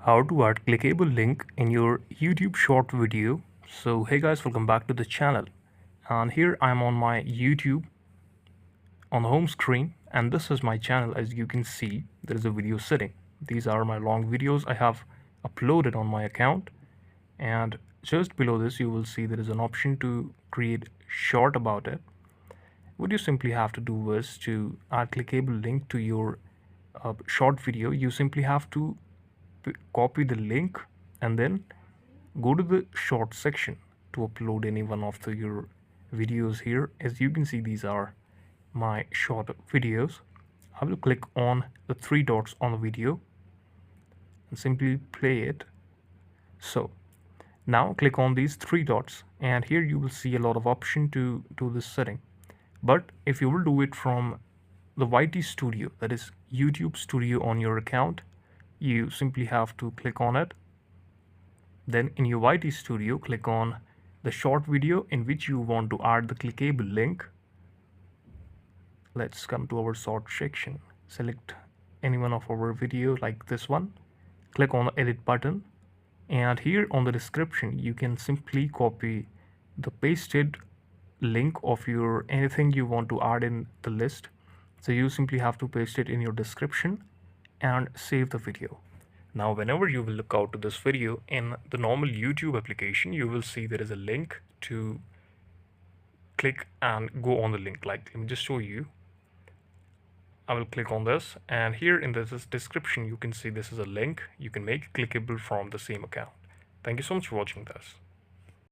How to add clickable link in your YouTube short video. So hey guys, welcome back to the channel, and here I'm on my YouTube on the home screen, and this is my channel. As you can see, there is a video sitting. These are my long videos I have uploaded on my account, and just below this you will see there is an option to create short about it. What you simply have to do is to add clickable link to your short video. You simply have to copy the link and then go to the short section to upload any one of your videos here. As you can see, these are my short videos. I will click on the three dots on the video and simply play it. So now click on these three dots, and here you will see a lot of option to do this setting. But if you will do it from the YT Studio, that is YouTube Studio on your account, you simply have to click on it. Then in your YT Studio, click on the short video in which you want to add the clickable link. Let's come to our sort section. Select any one of our video like this one. Click on the edit button, and here on the description you can simply copy the pasted link of your anything you want to add in the list. So you simply have to paste it in your description and save the video. Now whenever you will look out to this video in the normal YouTube application, you will see there is a link to click and go on the link. Like, let me just show you. I will click on this, and here in this description you can see this is a link you can make clickable from the same account. Thank you so much for watching this.